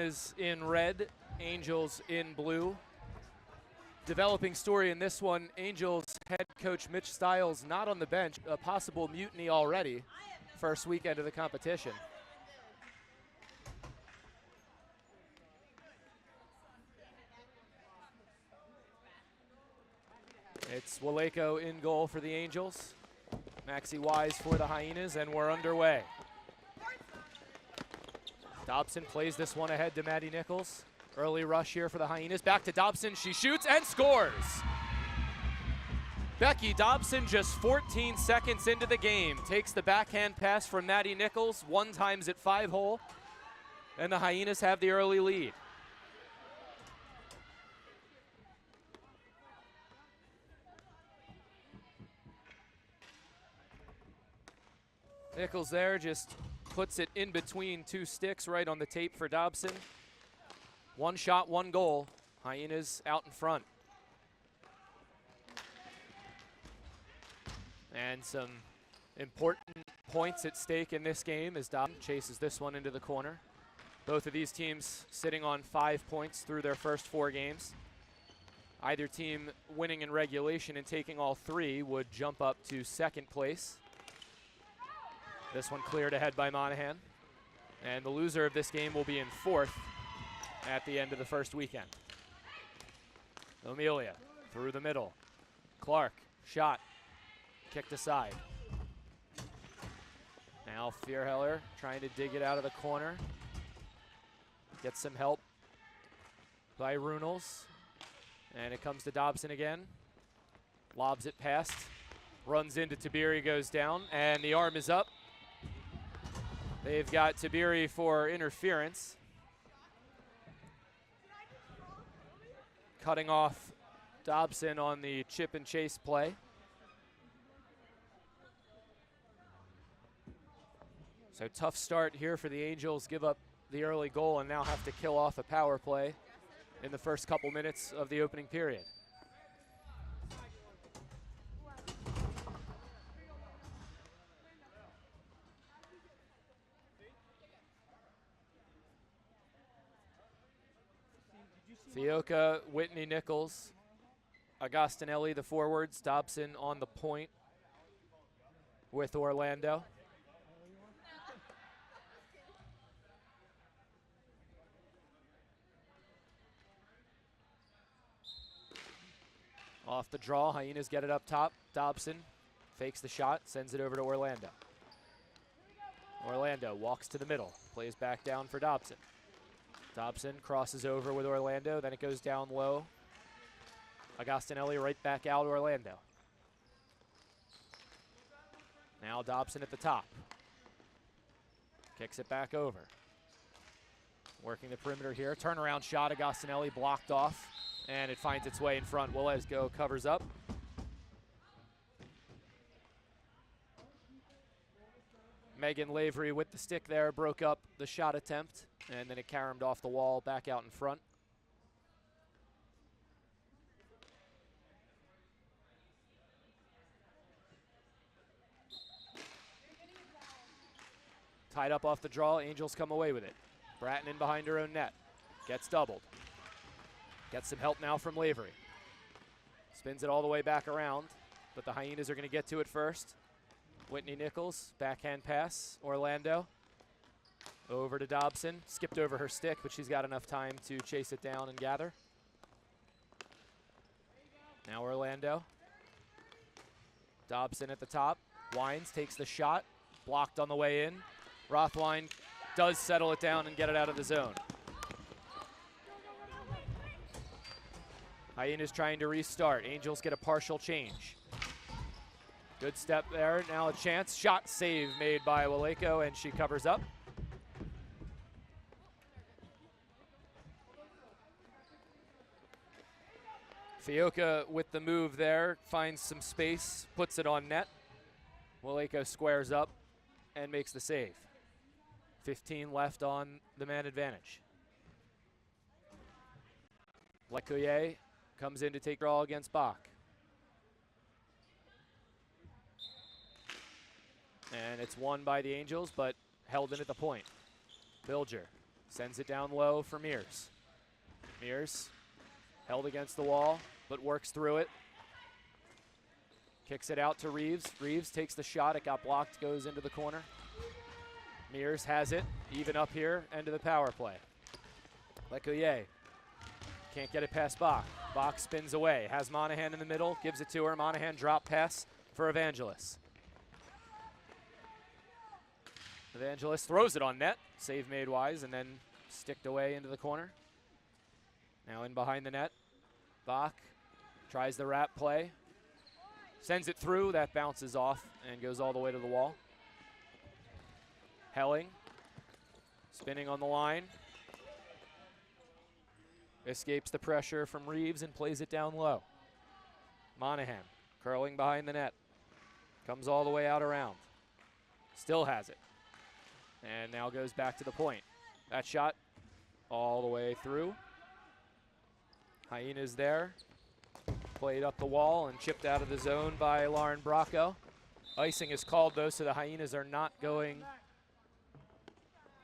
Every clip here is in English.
Hyenas in red, Angels in blue. Developing story in this one, Angels head coach Mitch Stiles not on the bench, a possible mutiny already, first weekend of the competition. It's Waleko in goal for the Angels. Maxi Wise for the Hyenas, and we're underway. Dobson plays this one ahead to Maddie Nichols. Early rush here for the Hyenas. Back to Dobson. She shoots and scores. Becky Dobson, just 14 seconds into the game, takes the backhand pass from Maddie Nichols, one times at 5-hole, and the Hyenas have the early lead. Nichols there just puts it in between two sticks right on the tape for Dobson. One shot, one goal. Hyenas out in front. And some important points at stake in this game as Dobson chases this one into the corner. Both of these teams sitting on 5 points through their first 4 games. Either team winning in regulation and taking all 3 would jump up to second place. This one cleared ahead by Monahan. And the loser of this game will be in 4th at the end of the first weekend. Amelia through the middle. Clark, shot, kicked aside. Now Fearheller trying to dig it out of the corner. Gets some help by Runels. And it comes to Dobson again. Lobs it past. Runs into Tiberi, goes down, and the arm is up. They've got Tiberi for interference. Cutting off Dobson on the chip and chase play. So tough start here for the Angels, give up the early goal and now have to kill off a power play in the first couple minutes of the opening period. Fioca, Whitney Nichols, Agostinelli, the forwards, Dobson on the point with Orlando. Off the draw, Hyenas get it up top. Dobson fakes the shot, sends it over to Orlando. Orlando walks to the middle, plays back down for Dobson. Dobson crosses over with Orlando, then it goes down low. Agostinelli right back out Orlando. Now Dobson at the top. Kicks it back over. Working the perimeter here. Turnaround shot, Agostinelli blocked off, and it finds its way in front. Wilesgo covers up. Megan Lavery with the stick there, broke up the shot attempt, and then it caromed off the wall back out in front. Tied up off the draw, Angels come away with it. Bratton in behind her own net, gets doubled. Gets some help now from Lavery. Spins it all the way back around, but the Hyenas are gonna get to it first. Whitney Nichols, backhand pass, Orlando. Over to Dobson, skipped over her stick, but she's got enough time to chase it down and gather. Now Orlando. Dobson at the top, Wines takes the shot, blocked on the way in. Rothwine does settle it down and get it out of the zone. Hyenas trying to restart, Angels get a partial change. Good step there, now a chance. Shot save made by Waleko, and she covers up. Fioca with the move there, finds some space, puts it on net. Waleko squares up and makes the save. 15 left on the man advantage. Lecoyer comes in to take draw against Bach. And it's won by the Angels, but held in at the point. Bilger Sends it down low for Mears. Mears held against the wall, but works through it. Kicks it out to Reeves. Reeves takes the shot. It got blocked, goes into the corner. Mears has it, even up here, end of the power play. Lecoyer can't get it past Bach. Bach spins away, has Monahan in the middle, gives it to her. Monahan drop pass for Evangelos. Evangelos throws it on net, save made wise, and then sticked away into the corner. Now in behind the net, Bach tries the wrap play. Sends it through, that bounces off and goes all the way to the wall. Helling, spinning on the line. Escapes the pressure from Reeves and plays it down low. Monahan, curling behind the net. Comes all the way out around. Still has it. And now goes back to the point. That shot all the way through. Hyenas there. Played up the wall and chipped out of the zone by Lauren Bracco. Icing is called though, so the Hyenas are not going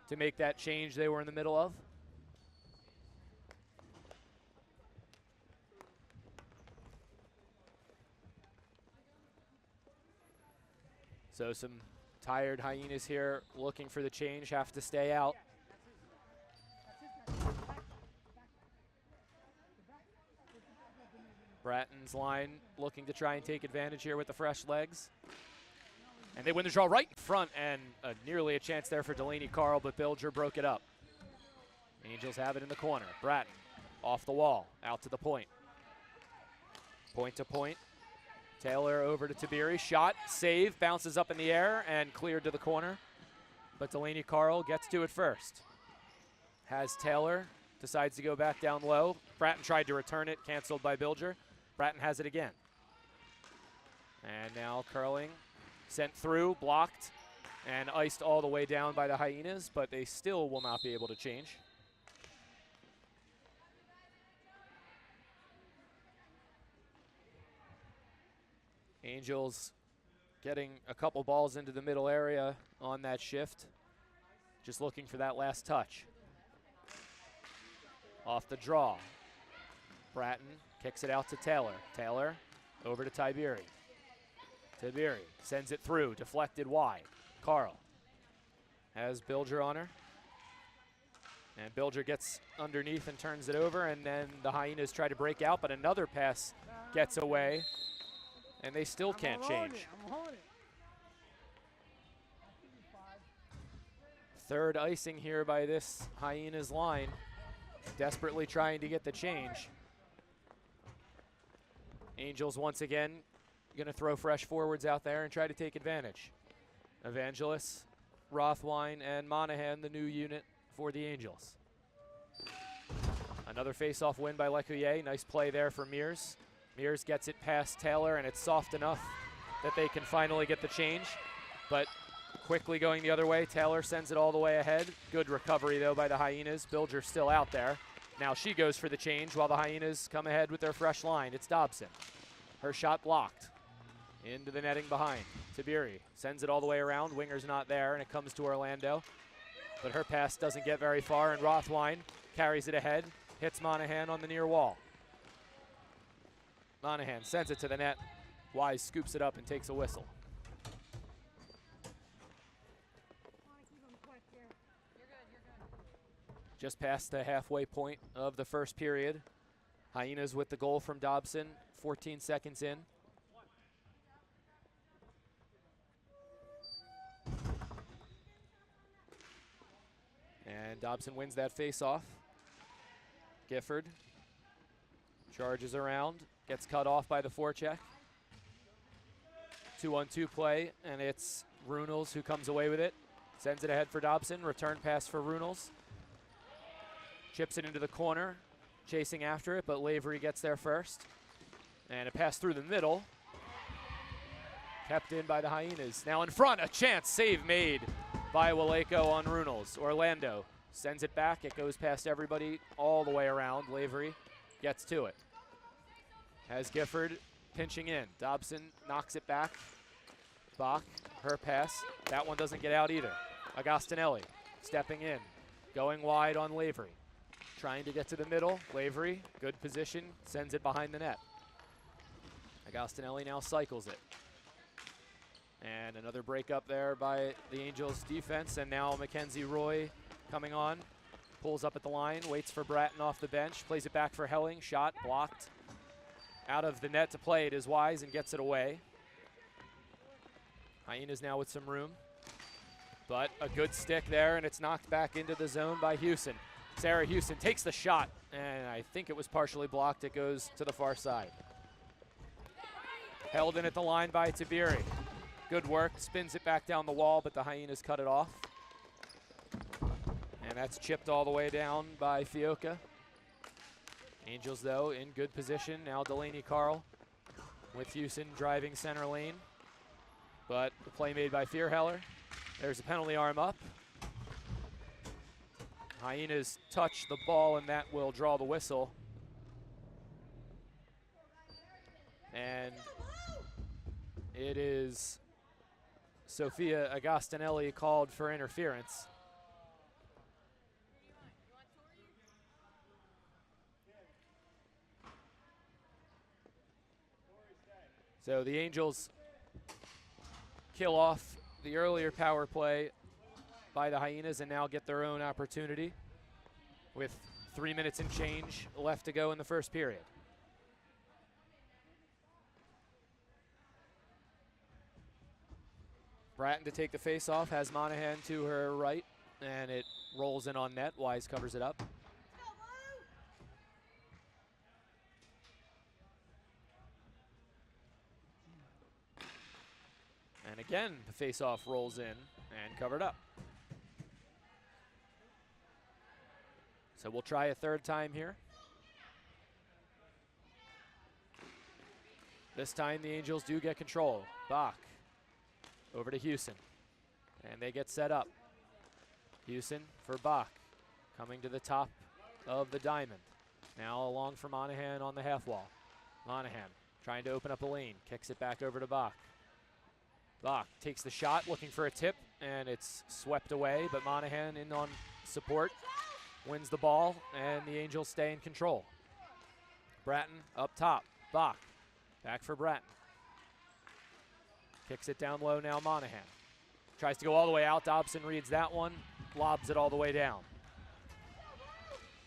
to make that change they were in the middle of. So some tired Hyenas here looking for the change, have to stay out. Bratton's line looking to try and take advantage here with the fresh legs. And they win the draw right in front, and nearly a chance there for Delaney Carl, but Bilger broke it up. Angels have it in the corner. Bratton off the wall, out to the point. Point to point. Taylor over to Tiberi. Shot, save, bounces up in the air and cleared to the corner. But Delaney Carl gets to it first. Has Taylor, decides to go back down low. Bratton tried to return it, canceled by Bilger. Bratton has it again. And now curling, sent through, blocked, and iced all the way down by the Hyenas, but they still will not be able to change. Angels getting a couple balls into the middle area on that shift. Just looking for that last touch. Off the draw. Bratton kicks it out to Taylor. Taylor over to Tiberi. Tiberi sends it through, deflected wide. Carl has Bilger on her. And Bilger gets underneath and turns it over, and then the Hyenas try to break out, but another pass gets away, and they still can't change. Third icing here by this Hyenas line, desperately trying to get the change. Angels once again going to throw fresh forwards out there and try to take advantage. Evangelos, Rothwine, and Monahan, the new unit for the Angels. Another face-off win by Lecuyer. Nice play there for Mears. Mears gets it past Taylor, and it's soft enough that they can finally get the change. But quickly going the other way, Taylor sends it all the way ahead. Good recovery, though, by the Hyenas. Bilger still out there. Now she goes for the change while the Hyenas come ahead with their fresh line. It's Dobson. Her shot blocked. Into the netting behind. Tiberi sends it all the way around. Winger's not there, and it comes to Orlando. But her pass doesn't get very far, and Rothwine carries it ahead. Hits Monahan on the near wall. Monahan sends it to the net. Wise scoops it up and takes a whistle. Just past the halfway point of the first period. Hyenas with the goal from Dobson, 14 seconds in. And Dobson wins that face-off. Gifford charges around, gets cut off by the forecheck. 2-on-2 play, and it's Runels who comes away with it. Sends it ahead for Dobson, return pass for Runels. Chips it into the corner, chasing after it, but Lavery gets there first. And a pass through the middle. Kept in by the Hyenas. Now in front, a chance, save made by Waleko on Runels. Orlando sends it back, it goes past everybody all the way around. Lavery gets to it. Has Gifford pinching in. Dobson knocks it back. Bach, her pass. That one doesn't get out either. Agostinelli stepping in. Going wide on Lavery. Trying to get to the middle. Lavery, good position, sends it behind the net. Agostinelli now cycles it. And another break up there by the Angels defense, and now Mackenzie Roy coming on. Pulls up at the line, waits for Bratton off the bench, plays it back for Helling, shot blocked. Out of the net to play it is Wise and gets it away. Hyenas now with some room, but a good stick there, and it's knocked back into the zone by Houston. Sarah Houston takes the shot, and I think it was partially blocked. It goes to the far side. Held in at the line by Tabiri. Good work, spins it back down the wall, but the Hyenas cut it off. And that's chipped all the way down by Fioca. Angels, though, in good position. Now Delaney Carl with Houston driving center lane. But the play made by Fearheller. There's a penalty arm up. Hyenas touch the ball, and that will draw the whistle. And it is Sophia Agostinelli called for interference. So the Angels kill off the earlier power play by the Hyenas and now get their own opportunity with 3 minutes and change left to go in the first period. Bratton to take the face-off, has Monahan to her right, and it rolls in on net. Wise covers it up. And again, the face-off rolls in and covered up. So we'll try a third time here. This time the Angels do get control. Bach over to Houston, and they get set up. Houston for Bach, coming to the top of the diamond. Now along for Monahan on the half wall. Monahan trying to open up a lane, kicks it back over to Bach. Bach takes the shot, looking for a tip, and it's swept away, but Monahan in on support, wins the ball, and the Angels stay in control. Bratton up top, Bach, back for Bratton. Kicks it down low now, Monahan. Tries to go all the way out, Dobson reads that one, lobs it all the way down.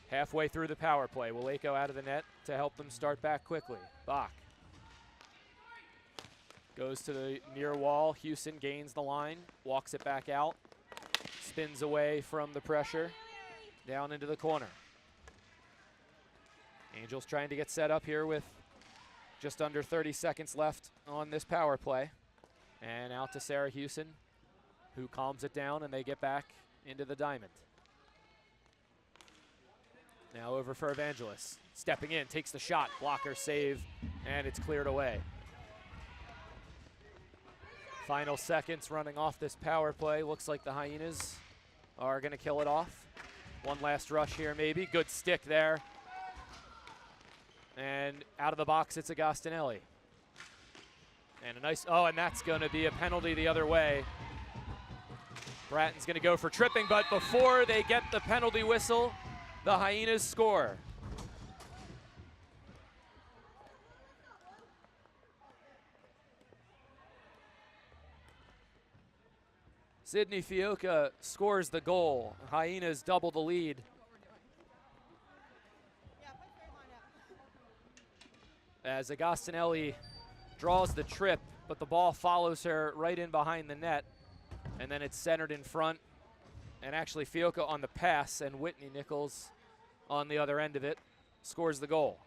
Halfway through the power play, Waleko out of the net to help them start back quickly. Bach goes to the near wall, Houston gains the line, walks it back out, spins away from the pressure, down into the corner. Angels trying to get set up here with just under 30 seconds left on this power play. And out to Sarah Houston, who calms it down, and they get back into the diamond. Now over for Evangelos. Stepping in, takes the shot, blocker save, and it's cleared away. Final seconds running off this power play. Looks like the Hyenas are going to kill it off. One last rush here maybe. Good stick there. And out of the box, it's Agostinelli. And a nice, oh, and that's going to be a penalty the other way. Bratton's going to go for tripping, but before they get the penalty whistle, the Hyenas score. Sydney Fioca scores the goal. Hyenas double the lead. As Agostinelli draws the trip, but the ball follows her right in behind the net, and then it's centered in front, and actually Fioca on the pass, and Whitney Nichols on the other end of it scores the goal.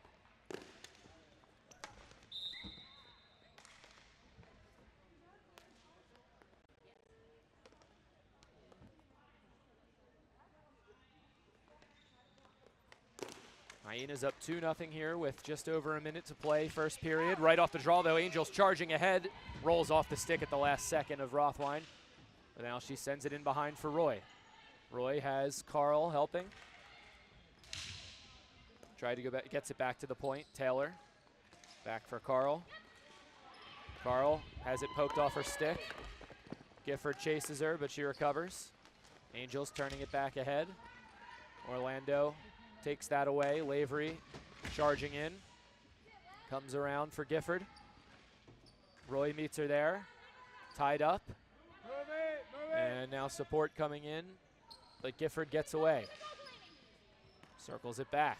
Hyenas up 2-0 here with just over a minute to play, first period. Right off the draw, though, Angels charging ahead. Rolls off the stick at the last second of Rothwein. But now she sends it in behind for Roy. Roy has Carl helping. Try to go back, gets it back to the point. Taylor, back for Carl. Carl has it poked off her stick. Gifford chases her, but she recovers. Angels turning it back ahead. Orlando takes that away. Lavery charging in. Comes around for Gifford. Roy meets her there. Tied up. And now support coming in, but Gifford gets away. Circles it back.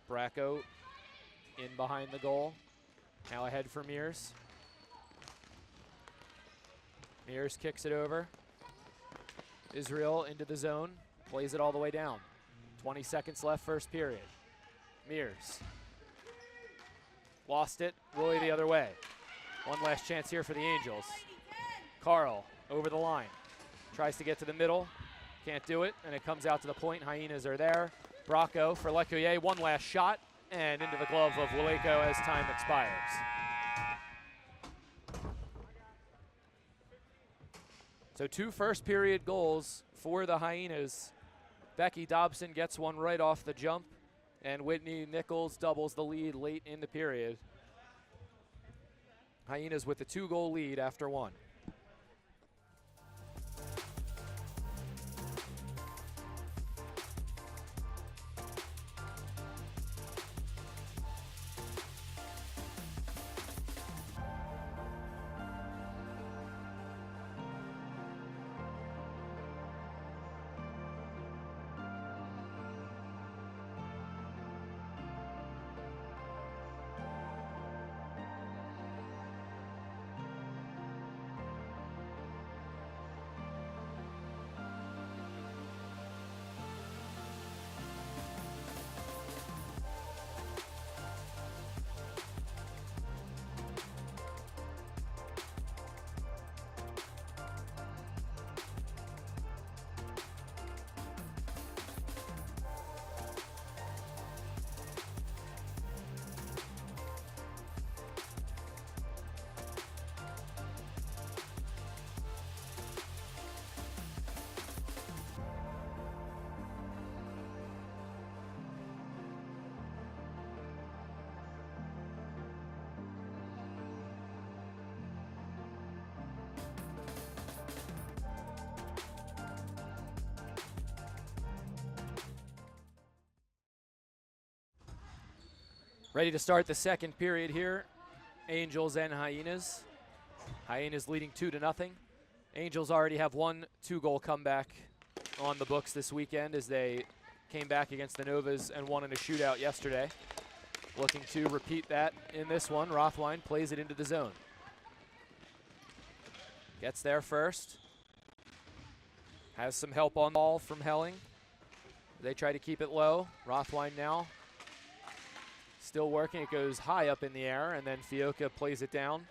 Bracco in behind the goal. Now ahead for Mears. Mears kicks it over. Israel into the zone. Plays it all the way down. 20 seconds left, first period. Mears. Lost it. Roy the other way. One last chance here for the Angels. Carl over the line. Tries to get to the middle. Can't do it, and it comes out to the point. Hyenas are there. Bracco for Lecoyer. One last shot, and into the glove of Waleko as time expires. So 2 first period goals for the Hyenas. Becky Dobson gets one right off the jump, and Whitney Nichols doubles the lead late in the period. Hyenas with the 2-goal lead after 1. Ready to start the second period here. Angels and Hyenas. Hyenas leading 2-0. Angels already have one 2-goal comeback on the books this weekend as they came back against the Novas and won in a shootout yesterday. Looking to repeat that in this one. Rothwein plays it into the zone. Gets there first. Has some help on the ball from Helling. They try to keep it low. Rothwein now still working. It goes high up in the air, and then Fioca plays it down.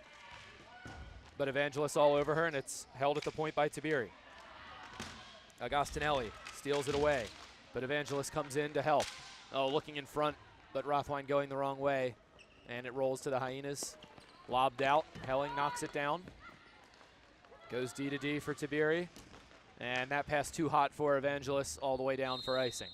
But Evangelos all over her, and it's held at the point by Tiberi. Agostinelli steals it away, but Evangelos comes in to help. Oh, looking in front, but Rothwein going the wrong way, and it rolls to the Hyenas. Lobbed out. Helling knocks it down. Goes D to D for Tiberi, and that pass too hot for Evangelos, all the way down for icing.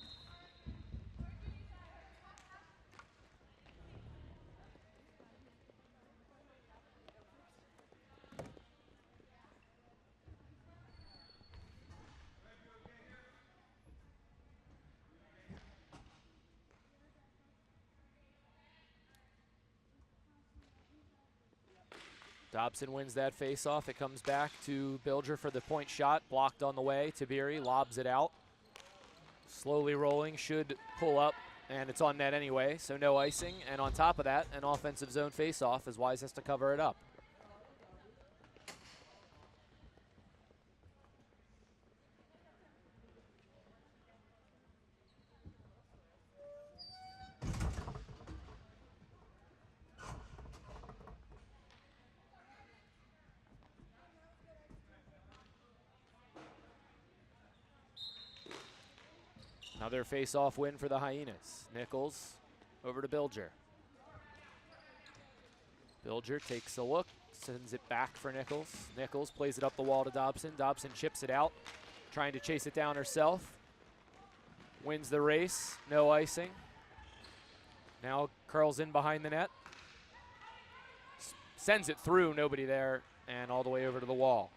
Dobson wins that face-off. It comes back to Bilger for the point shot. Blocked on the way. Tiberi lobs it out. Slowly rolling, should pull up, and it's on net anyway, so no icing. And on top of that, an offensive zone face-off as Wise has to cover it up. Another face-off win for the Hyenas. Nichols over to Bilger. Bilger takes a look, sends it back for Nichols. Nichols plays it up the wall to Dobson. Dobson chips it out, trying to chase it down herself. Wins the race, no icing. Now curls in behind the net. Sends it through, nobody there, and all the way over to the wall.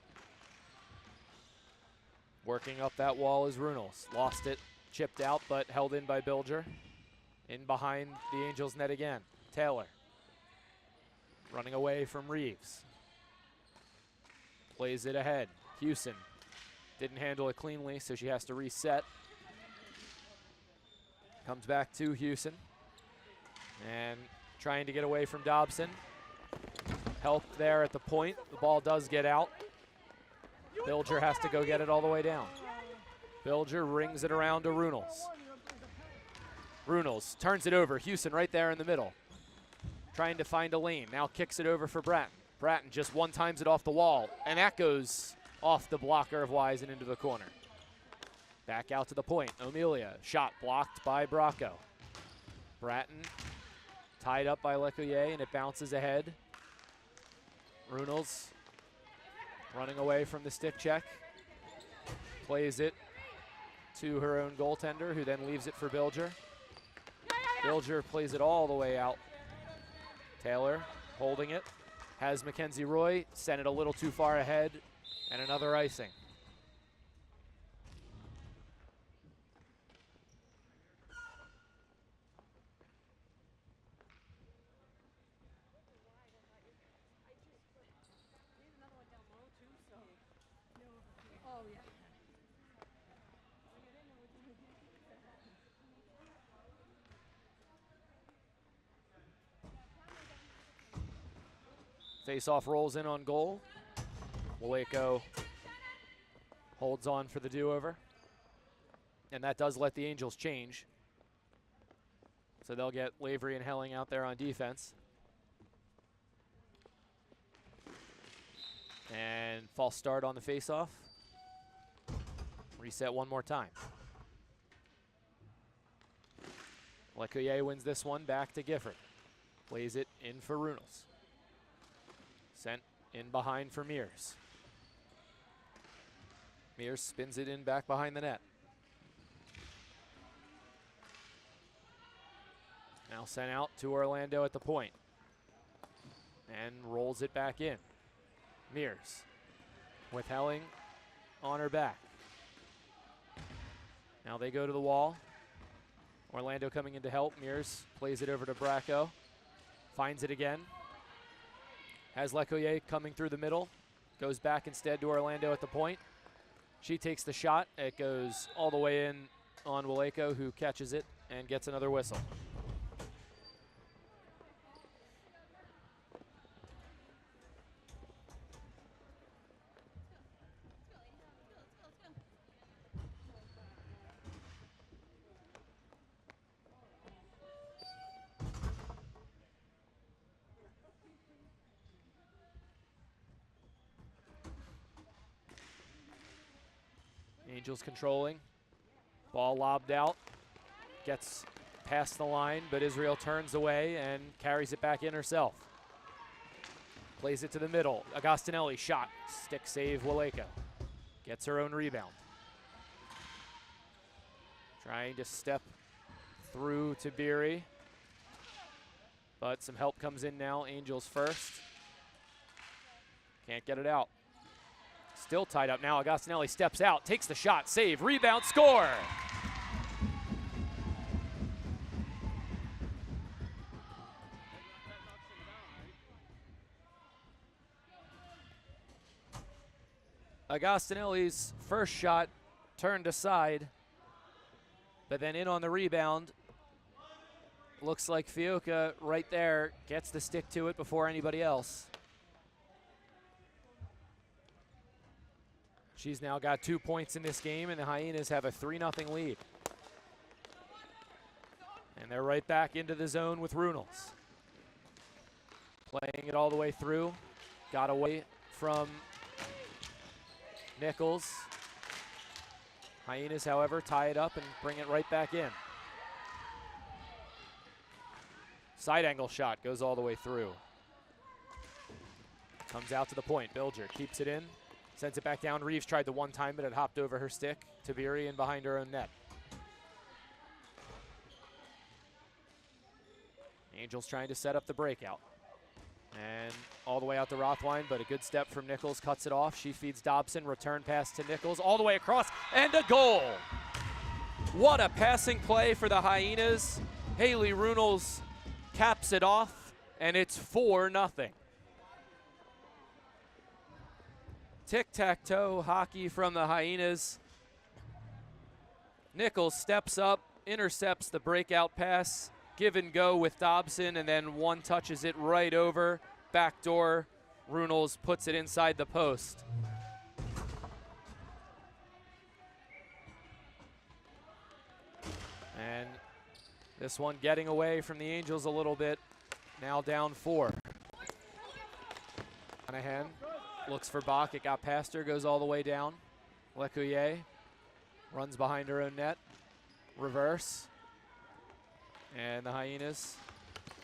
Working up that wall is Runels. Lost it, chipped out, but held in by Bilger. In behind the Angels net again. Taylor. Running away from Reeves. Plays it ahead. Houston didn't handle it cleanly, so she has to reset. Comes back to Houston. And trying to get away from Dobson. Help there at the point. The ball does get out. Bilger has to go get it all the way down. Bilger rings it around to Runels. Runels turns it over. Houston right there in the middle. Trying to find a lane. Now kicks it over for Bratton. Bratton just one times it off the wall. And that goes off the blocker of Wise and into the corner. Back out to the point. O'Melia. Shot blocked by Bracco. Bratton tied up by Lecoyer, and it bounces ahead. Runels running away from the stick check. Plays it to her own goaltender, who then leaves it for Bilger. Bilger plays it all the way out. Taylor holding it. Has Mackenzie Roy. Sent it a little too far ahead. And another icing. Face-off rolls in on goal. Waleko holds on for the do-over. And that does let the Angels change. So they'll get Lavery and Helling out there on defense. And false start on the face-off. Reset one more time. Lecoyer wins this one, back to Gifford. Plays it in for Runels. Sent in behind for Mears. Mears spins it in back behind the net. Now sent out to Orlando at the point. And rolls it back in. Mears with Helling on her back. Now they go to the wall. Orlando coming in to help. Mears plays it over to Bracco. Finds it again. Has Lecoyer coming through the middle. Goes back instead to Orlando at the point. She takes the shot. It goes all the way in on Waleko, who catches it and gets another whistle. Angels controlling. Ball lobbed out. Gets past the line, but Israel turns away and carries it back in herself. Plays it to the middle. Agostinelli shot. Stick save Waleko. Gets her own rebound. Trying to step through to Beery. But some help comes in now. Angels first. Can't get it out. Still tied up now. Agostinelli steps out, takes the shot, save, rebound, score. Agostinelli's first shot turned aside, but then in on the rebound. Looks like Fiuca right there gets the stick to it before anybody else. She's now got 2 points in this game, and the Hyenas have a 3-0 lead. And they're right back into the zone with Runels. Playing it all the way through. Got away from Nichols. Hyenas, however, tie it up and bring it right back in. Side angle shot goes all the way through. Comes out to the point. Bilger keeps it in. Sends it back down. Reeves tried the one time, but it hopped over her stick. Tabiri and behind her own net. Angels trying to set up the breakout. And all the way out to Rothwein, but a good step from Nichols, cuts it off. She feeds Dobson, return pass to Nichols, all the way across, and a goal! What a passing play for the Hyenas. Haley Runels caps it off, and it's 4-0. Tic-tac-toe hockey from the Hyenas. Nichols steps up, intercepts the breakout pass, give and go with Dobson, and then one touches it right over. Backdoor, Runels puts it inside the post. And this one getting away from the Angels a little bit. Now down 4. Monahan looks for Bach. It got past her, goes all the way down. Lecuyer runs behind her own net. Reverse. And the Hyenas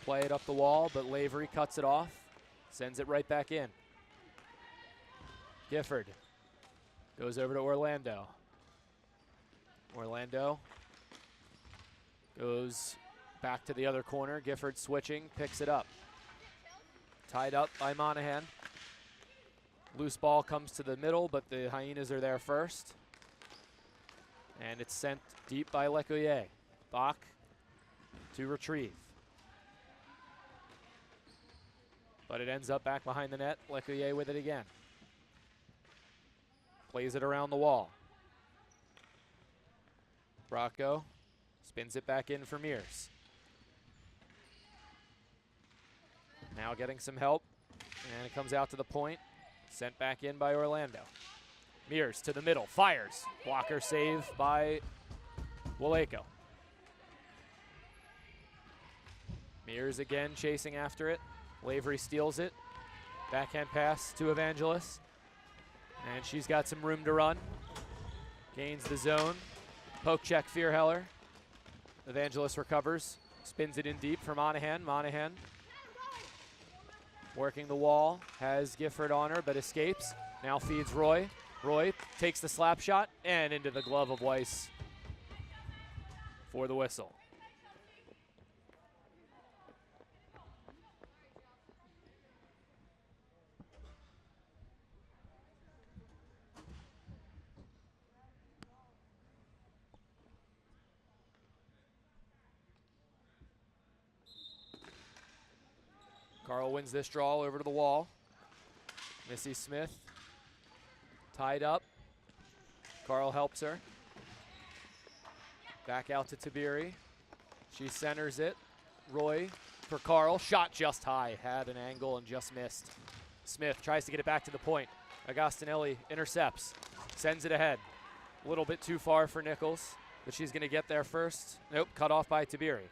play it up the wall, but Lavery cuts it off. Sends it right back in. Gifford goes over to Orlando. Orlando goes back to the other corner. Gifford switching, picks it up. Tied up by Monahan. Loose ball comes to the middle, but the Hyenas are there first. And it's sent deep by Lecuyer. Bach to retrieve. But it ends up back behind the net. Lecuyer with it again. Plays it around the wall. Bracco spins it back in for Mears. Now getting some help. And it comes out to the point. Sent back in by Orlando. Mears to the middle. Fires. Blocker save by Waleko. Mears again chasing after it. Lavery steals it. Backhand pass to Evangelos. And she's got some room to run. Gains the zone. Poke check Fearheller. Evangelos recovers. Spins it in deep for Monahan. Monahan working the wall. Has Gifford on her, but escapes. Now feeds Roy. Roy takes the slap shot and into the glove of Weiss for the whistle. Carl wins this draw over to the wall. Missy Smith tied up. Carl helps her. Back out to Tiberi. She centers it. Roy for Carl. Shot just high. Had an angle and just missed. Smith tries to get it back to the point. Agostinelli intercepts. Sends it ahead. A little bit too far for Nichols, but she's going to get there first. Nope, cut off by Tiberi.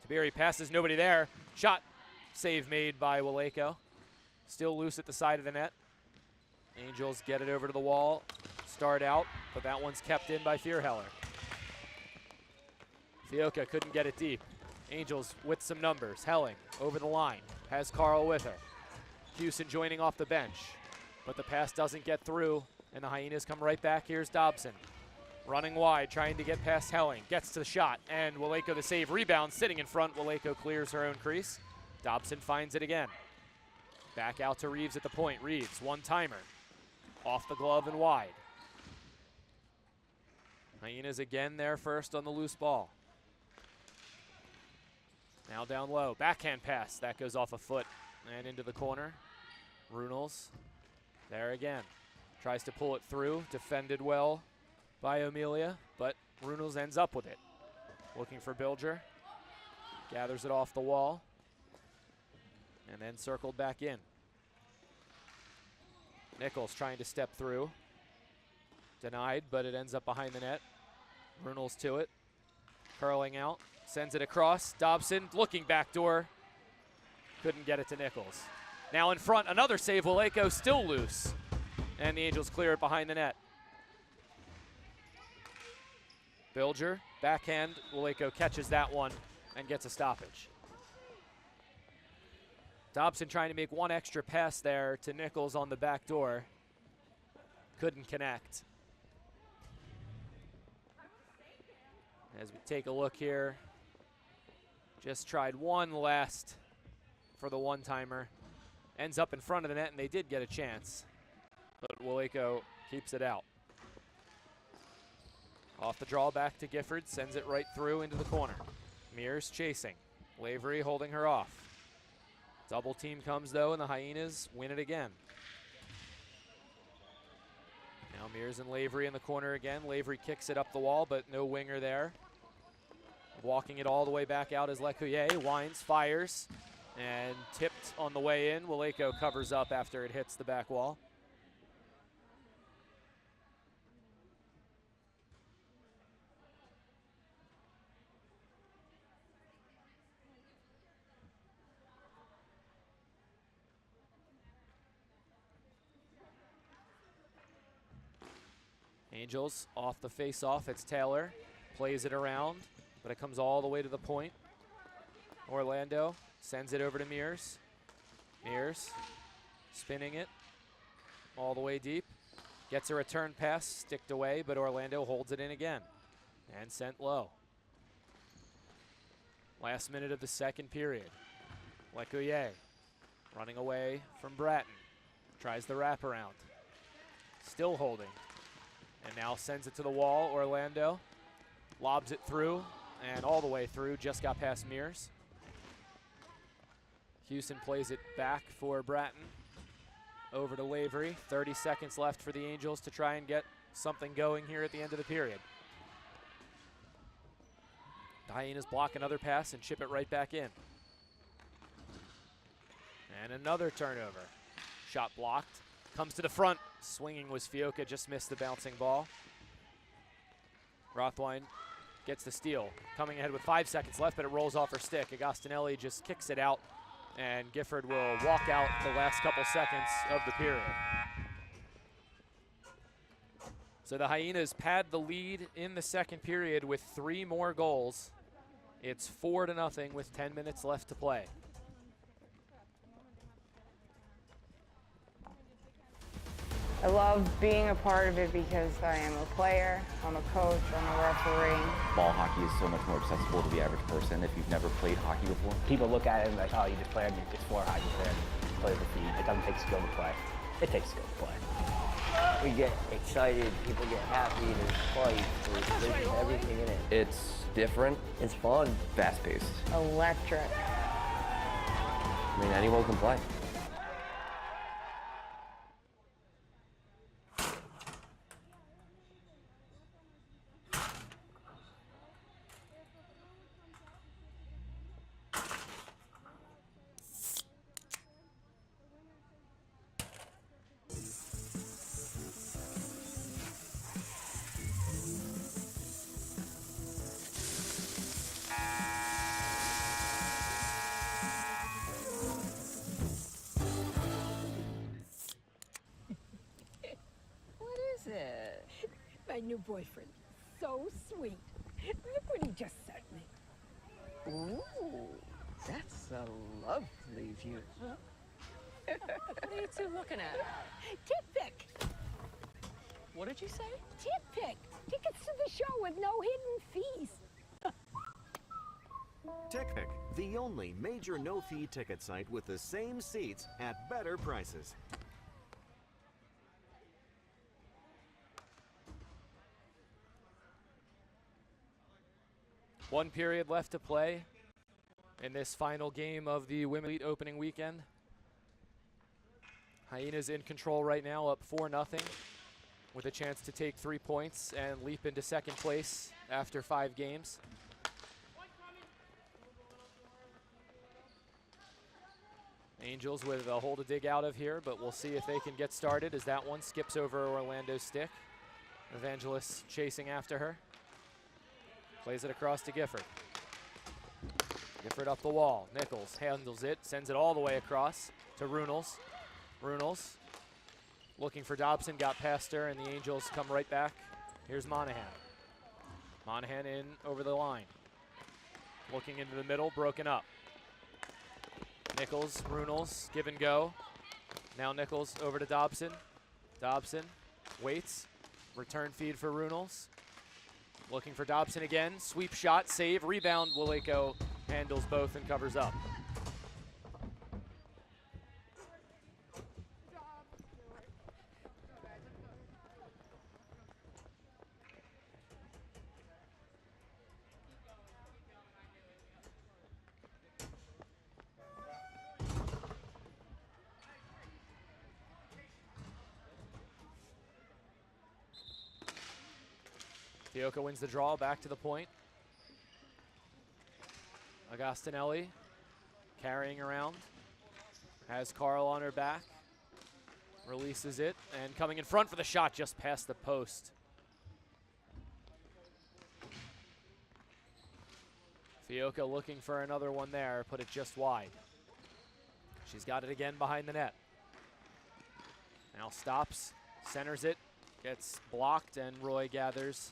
Tiberi passes, nobody there. Shot. Save made by Waleko. Still loose at the side of the net. Angels get it over to the wall. Start out, but that one's kept in by Fearheller. Fioka couldn't get it deep. Angels with some numbers. Helling over the line. Has Carl with her. Hewson joining off the bench. But the pass doesn't get through, and the Hyenas come right back. Here's Dobson. Running wide, trying to get past Helling. Gets to the shot, and Waleko the save. Rebound, sitting in front. Waleko clears her own crease. Dobson finds it again. Back out to Reeves at the point. Reeves, one-timer. Off the glove and wide. Hyenas again there first on the loose ball. Now down low. Backhand pass. That goes off a foot and into the corner. Runels there again. Tries to pull it through. Defended well by Amelia, but Runels ends up with it. Looking for Bilger. Gathers it off the wall. And then circled back in. Nichols trying to step through. Denied, but it ends up behind the net. Runels to it. Curling out. Sends it across. Dobson looking backdoor. Couldn't get it to Nichols. Now in front, another save. Waleko still loose. And the Angels clear it behind the net. Bilger, backhand. Waleko catches that one and gets a stoppage. Dobson trying to make one extra pass there to Nichols on the back door. Couldn't connect. As we take a look here, just tried one last for the one-timer. Ends up in front of the net, and they did get a chance. But Wooleko keeps it out. Off the draw back to Gifford, sends it right through into the corner. Mears chasing. Lavery holding her off. Double team comes though, and the Hyenas win it again. Now Mears and Lavery in the corner again. Lavery kicks it up the wall, but no winger there. Walking it all the way back out is Lecuyer. Winds, fires, and tipped on the way in. Wooleko covers up after it hits the back wall. Angels off the face-off. It's Taylor. Plays it around, but it comes all the way to the point. Orlando sends it over to Mears. Mears spinning it all the way deep. Gets a return pass, sticked away, but Orlando holds it in again and sent low. Last minute of the second period. Lecuyer running away from Bratton. Tries the wraparound. Still holding. And now sends it to the wall. Orlando lobs it through and all the way through. Just got past Mears. Houston plays it back for Bratton. Over to Lavery. 30 seconds left for the Angels to try and get something going here at the end of the period. The Hyenas block another pass and chip it right back in. And another turnover. Shot blocked. Comes to the front. Swinging was Fioca, just missed the bouncing ball. Rothwein gets the steal. Coming ahead with 5 seconds left, but it rolls off her stick. Agostinelli just kicks it out, and Gifford will walk out the last couple seconds of the period. So the Hyenas pad the lead in the second period with 3 more goals. It's 4-0 with 10 minutes left to play. I love being a part of it because I am a player, I'm a coach, I'm a referee. Ball hockey is so much more accessible to the average person if you've never played hockey before. People look at it and like, oh, you just play, it's for hockey player. Play with feet. It doesn't take skill to play. It takes skill to play. We get excited, people get happy, there's fight, there's everything in it. It's different. It's fun. Fast-paced. Electric. I mean, anyone can play. My new boyfriend. So sweet. Look what he just sent me. Ooh, that's a lovely view. Huh? What are you two looking at? Tip pick. What did you say? Tip pick. Tickets to the show with no hidden fees. TickPick, the only major no-fee ticket site with the same seats at better prices. One period left to play in this final game of the Women's Elite opening weekend. Hyenas in control right now, up 4-0, with a chance to take 3 points and leap into second place after 5 games. Angels with a hole to dig out of here, but we'll see if they can get started as that one skips over Orlando's stick. Evangelist chasing after her. Plays it across to Gifford. Gifford up the wall. Nichols handles it, sends it all the way across to Runels. Runels looking for Dobson, got past her, and the Angels come right back. Here's Monahan. Monahan in over the line. Looking into the middle, broken up. Nichols, Runels, give and go. Now Nichols over to Dobson. Dobson waits. Return feed for Runels. Looking for Dobson again. Sweep shot, save, rebound. Wooleko handles both and covers up. Fiocca wins the draw, back to the point. Agostinelli carrying around. Has Carl on her back. Releases it, and coming in front for the shot just past the post. Fiocca looking for another one there, put it just wide. She's got it again behind the net. Now stops, centers it, gets blocked, and Roy gathers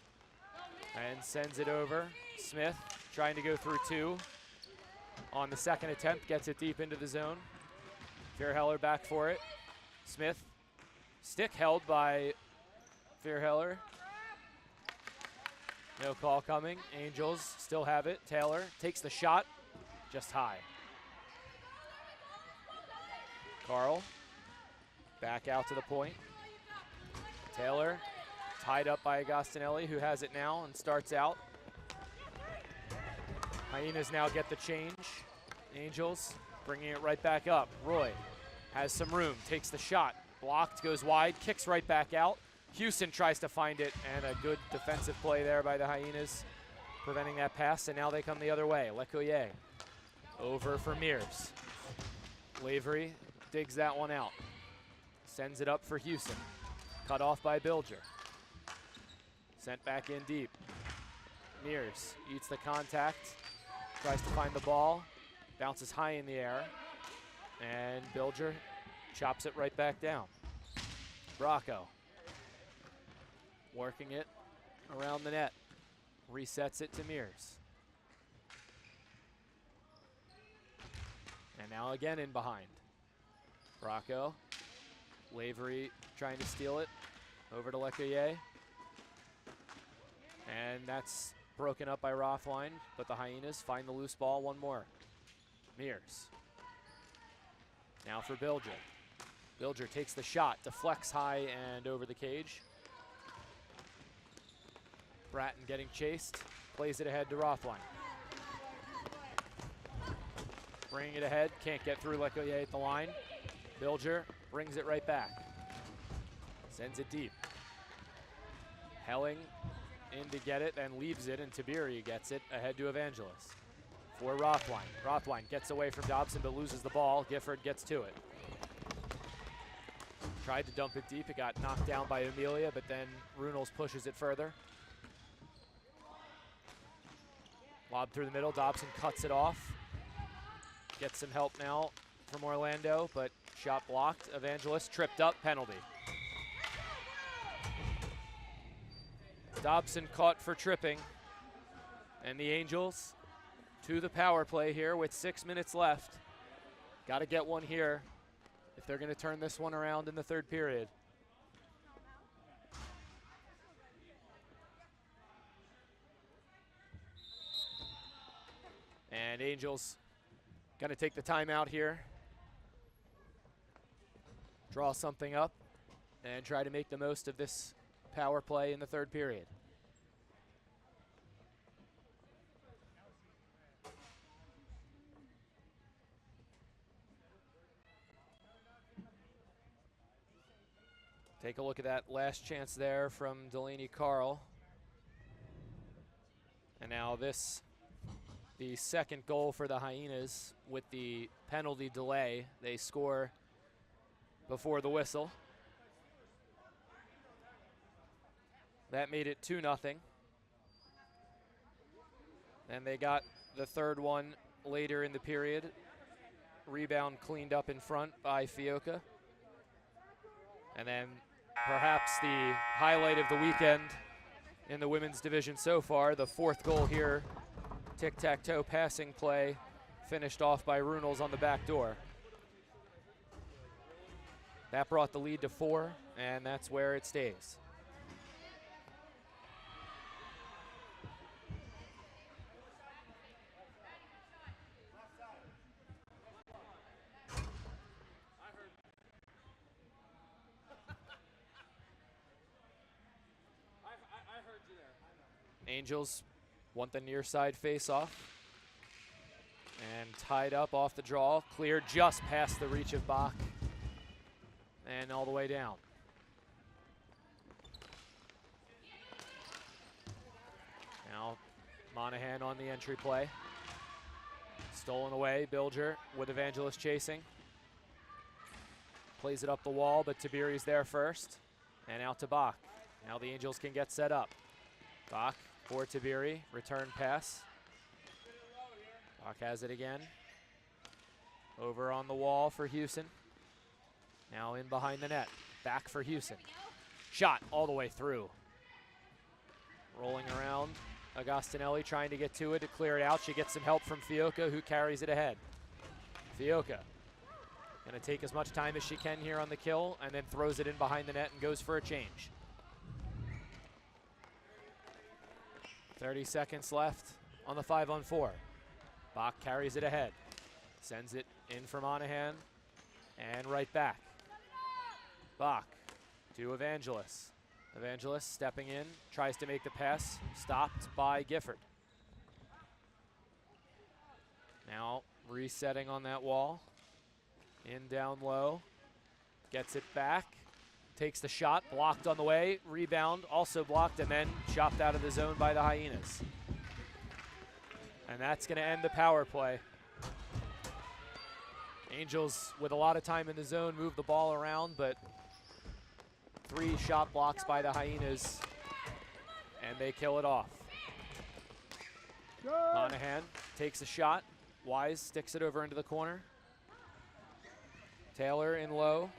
and sends it over. Smith trying to go through two. On the second attempt, gets it deep into the zone. Vierheller back for it. Smith, stick held by Vierheller. No call coming. Angels still have it. Taylor takes the shot, just high. Carl, back out to the point. Taylor, tied up by Agostinelli, who has it now and starts out. Hyenas now get the change. Angels bringing it right back up. Roy has some room, takes the shot, blocked, goes wide, kicks right back out. Houston tries to find it, and a good defensive play there by the Hyenas, preventing that pass, and now they come the other way. Lecoyer over for Mears. Lavery digs that one out, sends it up for Houston. Cut off by Bilger. Sent back in deep. Mears eats the contact, tries to find the ball, bounces high in the air, and Bilger chops it right back down. Bracco working it around the net, resets it to Mears. And now again in behind. Bracco, Lavery trying to steal it, over to Lecoyer. And that's broken up by Rothline, but the Hyenas find the loose ball, one more. Mears. Now for Bilger. Bilger takes the shot, deflects high and over the cage. Bratton getting chased, plays it ahead to Rothline. Bringing it ahead, can't get through Lecoyer at the line. Bilger brings it right back. Sends it deep. Helling in to get it and leaves it, and Tiberi gets it ahead to Evangelos. For Rothline. Rothline gets away from Dobson but loses the ball. Gifford gets to it. Tried to dump it deep. It got knocked down by Amelia, but then Runels pushes it further. Lob through the middle. Dobson cuts it off. Gets some help now from Orlando, but shot blocked. Evangelos tripped up, penalty. Dobson caught for tripping. And the Angels to the power play here with 6 minutes left. Got to get one here if they're going to turn this one around in the third period. And Angels going to take the timeout here, draw something up, and try to make the most of this power play in the third period. Take a look at that last chance there from Delaney Carl. And now this, the second goal for the Hyenas with the penalty delay. They score before the whistle. That made it 2-0. And they got the third one later in the period. Rebound cleaned up in front by Fiocca. And then perhaps the highlight of the weekend in the women's division so far, the fourth goal here. Tic-tac-toe passing play finished off by Runels on the back door. That brought the lead to 4, and that's where it stays. Angels want the near side face-off. And tied up off the draw. Cleared just past the reach of Bach. And all the way down. Monahan on the entry play. Stolen away, Bilger with Evangelist chasing. Plays it up the wall, but Tiberi's there first. And out to Bach. Now the Angels can get set up. Bach for Tiberi, return pass. Bach has it again. Over on the wall for Houston. Now in behind the net. Back for Houston. Shot all the way through. Rolling around. Agostinelli trying to get to it to clear it out. She gets some help from Fioca, who carries it ahead. Fioca going to take as much time as she can here on the kill and then throws it in behind the net and goes for a change. 30 seconds left on the 5-on-4. Bach carries it ahead. Sends it in for Monahan and right back. Bach to Evangelist. Evangelist stepping in, tries to make the pass, stopped by Gifford. Now resetting on that wall. In down low, gets it back, takes the shot, blocked on the way, rebound, also blocked, and then chopped out of the zone by the Hyenas. And that's going to end the power play. Angels, with a lot of time in the zone, move the ball around, but 3 shot blocks by the Hyenas, and they kill it off. Monahan takes a shot. Wise sticks it over into the corner. Taylor in low,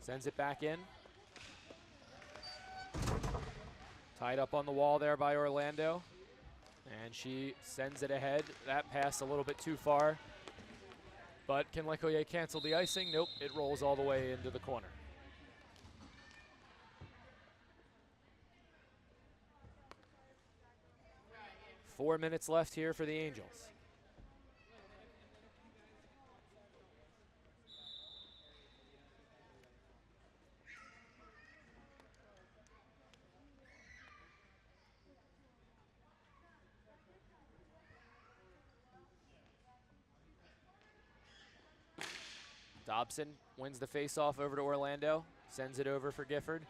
sends it back in. Tied up on the wall there by Orlando, and she sends it ahead. That pass a little bit too far, but can Lecoyer cancel the icing? Nope, it rolls all the way into the corner. Four minutes left here for the Angels. Dobson wins the faceoff over to Orlando, sends it over for Gifford.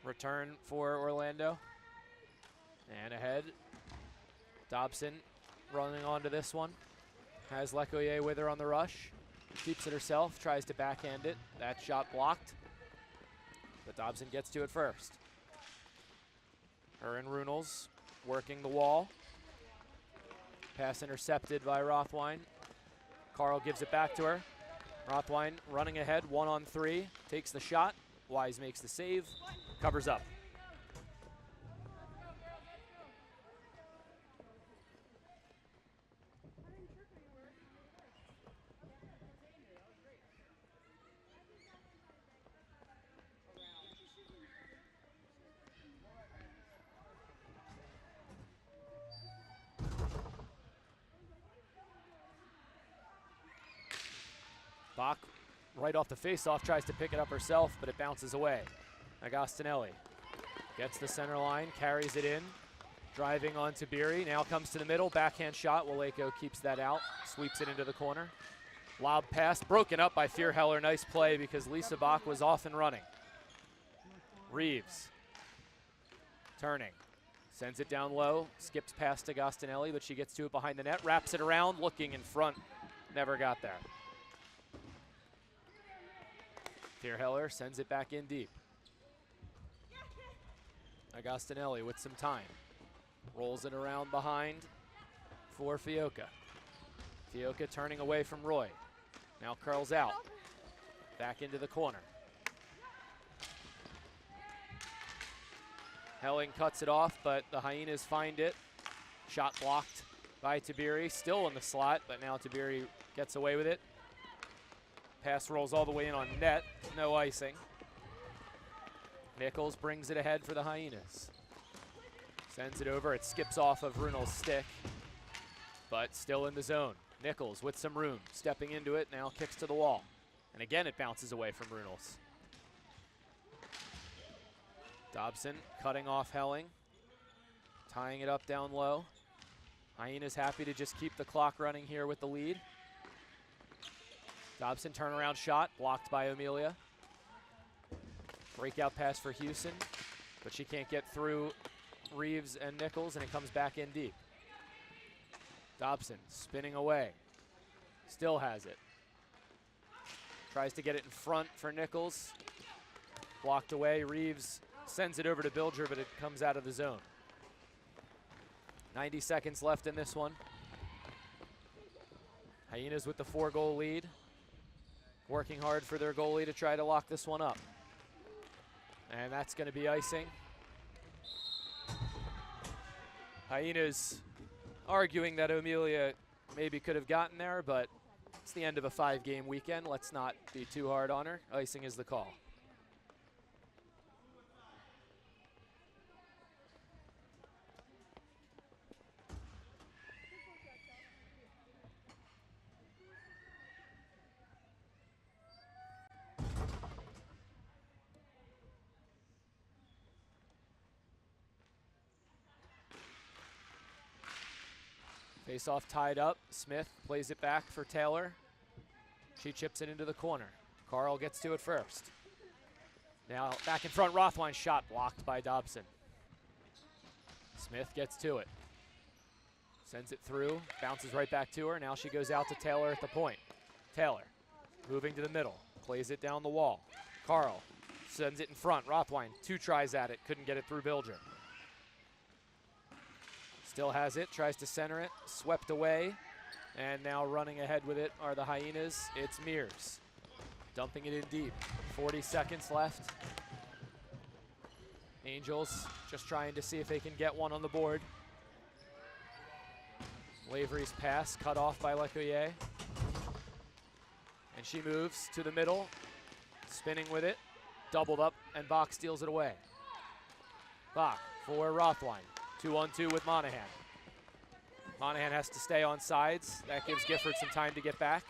Return for Orlando. And ahead. Dobson running onto this one. Has Lecoyer with her on the rush. Keeps it herself, tries to backhand it. That shot blocked. But Dobson gets to it first. Her and Runels working the wall. Pass intercepted by Rothwein. Carl gives it back to her. Rothwein running ahead, 1-on-3, takes the shot. Wise makes the save, covers up. Bach, right off the faceoff, tries to pick it up herself, but it bounces away. Agostinelli gets the center line, carries it in, driving on Tiberi. Now comes to the middle, backhand shot. Waleko keeps that out, sweeps it into the corner. Lob pass, broken up by Vierheller. Nice play because Lisa Bach was off and running. Reeves turning, sends it down low, skips past Agostinelli, but she gets to it behind the net, wraps it around, looking in front, never got there. Vierheller sends it back in deep. Agostinelli with some time. Rolls it around behind for Fioca. Fioca turning away from Roy. Now curls out. Back into the corner. Helling cuts it off, but the Hyenas find it. Shot blocked by Tiberi. Still in the slot, but now Tiberi gets away with it. Pass rolls all the way in on net, no icing. Nichols brings it ahead for the Hyenas. Sends it over, it skips off of Runel's stick, but still in the zone. Nichols with some room, stepping into it, now kicks to the wall. And again, it bounces away from Runel's. Dobson cutting off Helling, tying it up down low. Hyenas happy to just keep the clock running here with the lead. Dobson turnaround shot, blocked by Amelia. Breakout pass for Houston, but she can't get through Reeves and Nichols, and it comes back in deep. Dobson spinning away. Still has it. Tries to get it in front for Nichols. Blocked away. Reeves sends it over to Bilger, but it comes out of the zone. 90 seconds left in this one. Hyenas with the 4-goal lead. Working hard for their goalie to try to lock this one up. And that's going to be icing. Hyenas arguing that Amelia maybe could have gotten there, but it's the end of a 5-game weekend. Let's not be too hard on her. Icing is the call. Face-off tied up. Smith plays it back for Taylor. She chips it into the corner. Carl gets to it first. Now back in front, Rothwine shot blocked by Dobson. Smith gets to it. Sends it through, bounces right back to her. Now she goes out to Taylor at the point. Taylor moving to the middle, plays it down the wall. Carl sends it in front. Rothwine, 2 tries at it, couldn't get it through Bilger. Still has it, tries to center it, swept away, and now running ahead with it are the Hyenas. It's Mears, dumping it in deep. 40 seconds left. Angels just trying to see if they can get one on the board. Lavery's pass cut off by Lecoyer. And she moves to the middle, spinning with it, doubled up, and Bach steals it away. Bach for Rothwine. 2-on-2 with Monahan. Monahan has to stay on sides. That gives Gifford some time to get back.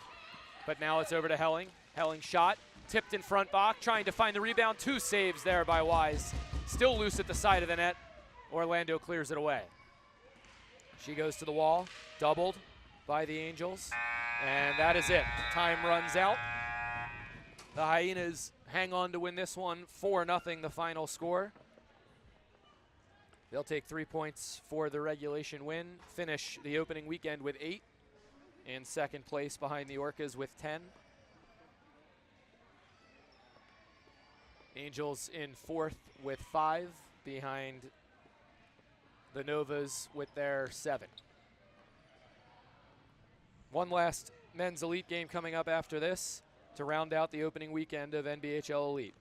But now it's over to Helling. Helling shot, tipped in front. Bach trying to find the rebound. 2 saves there by Wise. Still loose at the side of the net. Orlando clears it away. She goes to the wall, doubled by the Angels. And that is it. Time runs out. The Hyenas hang on to win this one. 4-0 the final score. They'll take 3 points for the regulation win, finish the opening weekend with 8, in second place behind the Orcas with 10. Angels in 4th with 5, behind the Novas with their 7. One last men's elite game coming up after this to round out the opening weekend of NBHL Elite.